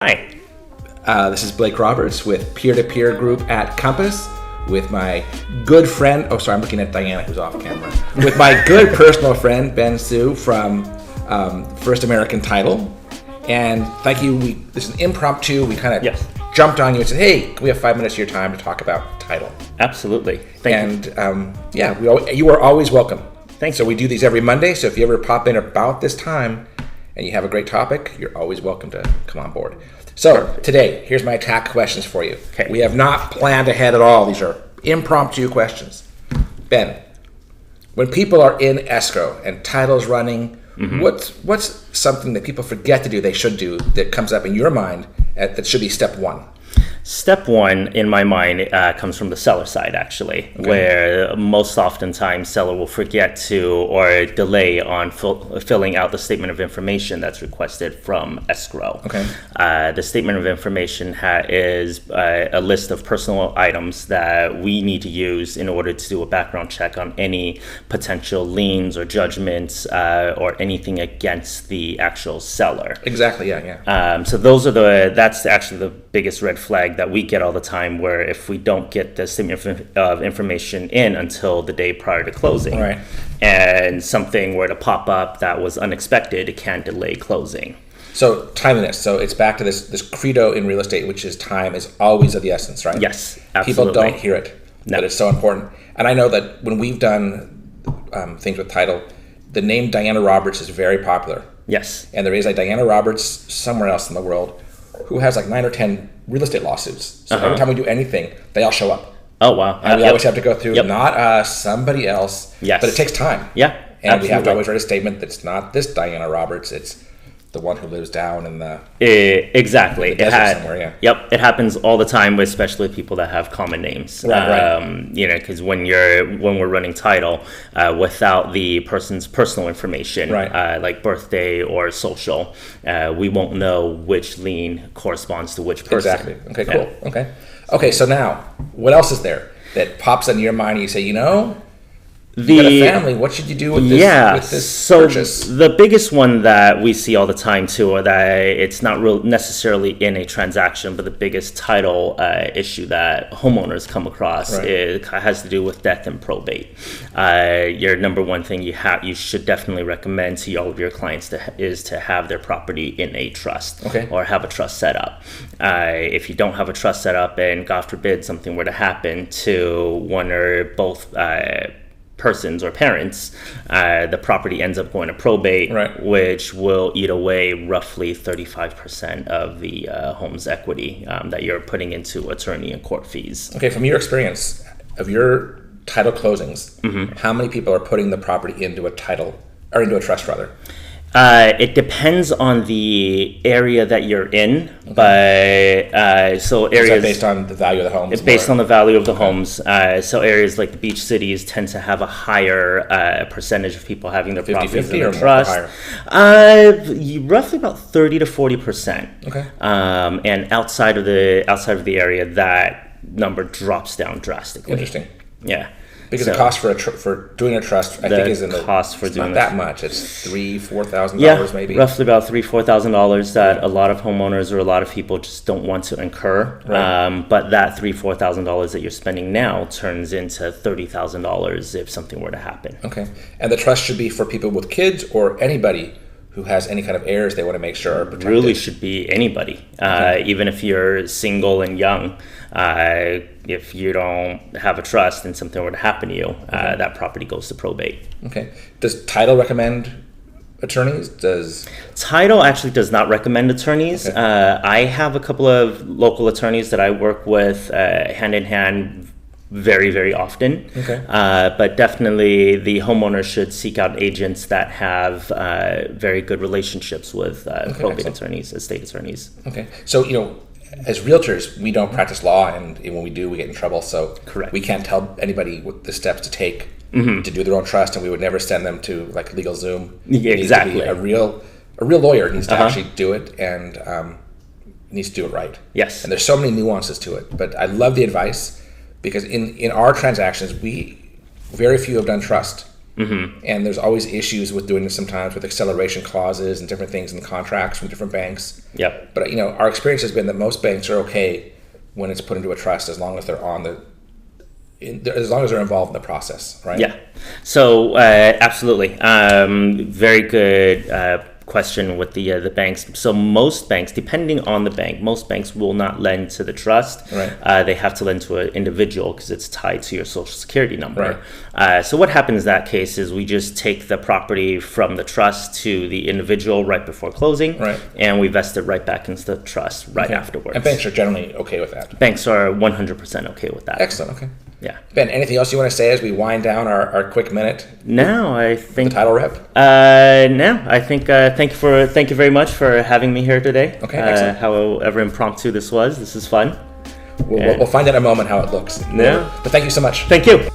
Hi. This is Blake Roberts with Peer-to-Peer Group at Compass with my good friend, I'm looking at Diana who's off camera, with my good personal friend, Ben Hsu from First American Title. And thank you, this is an impromptu, we kind of jumped on you and said, hey, can we have 5 minutes of your time to talk about title? Absolutely. Thank you. You are always welcome. Thanks. So we do these every Monday, so if you ever pop in about this time and you have a great topic, you're always welcome to come on board. So today, here's my attack questions for you. Okay. We have not planned ahead at all. These are impromptu questions. Ben, when people are in escrow and title's running, what's something that people forget to do, they should do, that comes up in your mind that should be step one? Step one, in my mind, comes from the seller side, actually, where most oftentimes seller will forget to or delay on filling out the statement of information that's requested from escrow. Okay. The statement of information is a list of personal items that we need to use in order to do a background check on any potential liens or judgments or anything against the actual seller. Exactly, yeah. So that's actually the biggest red flag that we get all the time, where if we don't get the statement of information in until the day prior to closing, right, and something were to pop up that was unexpected, it can delay closing. So timeliness. So it's back to this credo in real estate, which is time is always of the essence, right? Yes, absolutely. People don't hear it, but it's so important. And I know that when we've done things with title, the name Diana Roberts is very popular. Yes. And there is a Diana Roberts somewhere else in the world who has like 9 or 10 real estate lawsuits. So every time we do anything, they all show up. Oh, wow. And we always have to go through, not us, somebody else. Yes. But it takes time. Yeah, And absolutely. we have to always write a statement that's not this Diana Roberts, it's the one who lives down in the exactly. desert somewhere, yeah. Yep, it happens all the time, especially people that have common names. Right. Because when we're running title, without the person's personal information, like birthday or social, we won't know which lien corresponds to which person. Exactly. Okay, cool. Okay, so now, what else is there that pops into your mind and you say, you got a family, what should you do with this purchase? The biggest one that we see all the time too, or that it's not necessarily in a transaction, but the biggest title issue that homeowners come across has to do with death and probate. Your number one thing you should definitely recommend to all of your clients is to have their property in a trust, or have a trust set up. If you don't have a trust set up, and God forbid something were to happen to one or both persons or parents, the property ends up going to probate, which will eat away roughly 35% of the home's equity that you're putting into attorney and court fees. Okay, from your experience of your title closings, how many people are putting the property into a title, or into a trust rather? It depends on the area that you're in, but so areas... Is that based on the value of the homes? It's based on the value of the homes. So areas like the beach cities tend to have a higher percentage of people having their properties in the trust. Roughly about 30 to 40%. Okay. And outside of the area, that number drops down drastically. Interesting. Yeah. Because the cost for doing a trust, I think, is in not that much. It's $3,000-$4,000 maybe. Roughly about $3,000-$4,000 that a lot of homeowners or a lot of people just don't want to incur. But that $3,000-$4,000 that you're spending now turns into $30,000 if something were to happen. Okay, and the trust should be for people with kids or anybody who has any kind of heirs they want to make sure are protected. Really should be anybody, even if you're single and young. If you don't have a trust and something were to happen to you, that property goes to probate. Okay. Does title recommend attorneys? Title actually does not recommend attorneys. I have a couple of local attorneys that I work with hand in hand very, very often. But definitely the homeowner should seek out agents that have very good relationships with probate attorneys, estate attorneys. Okay. So, as realtors, we don't practice law, and when we do, we get in trouble. So we can't tell anybody what the steps to take to do their own trust, and we would never send them to like LegalZoom. Exactly. A real lawyer needs to actually do it, and needs to do it right. Yes. And there's so many nuances to it, but I love the advice because in our transactions, very few have done trust. And there's always issues with doing this sometimes with acceleration clauses and different things in the contracts from different banks. Yep. But our experience has been that most banks are okay when it's put into a trust as long as they're as long as they're involved in the process, right? Yeah. So absolutely, very good question with the banks. So most banks, depending on the bank, most banks will not lend to the trust. Right. They have to lend to an individual because it's tied to your social security number. Right. So what happens in that case is we just take the property from the trust to the individual right before closing, right, and we vest it right back into the trust right afterwards. And banks are generally okay with that. Banks are 100% okay with that. Excellent. Okay. Yeah. Ben, anything else you want to say as we wind down our quick minute? No, I think the title rep. No, I think thank you very much for having me here today. Okay, excellent. However impromptu this is fun. We'll find out in a moment how it looks. Yeah. But thank you so much. Thank you.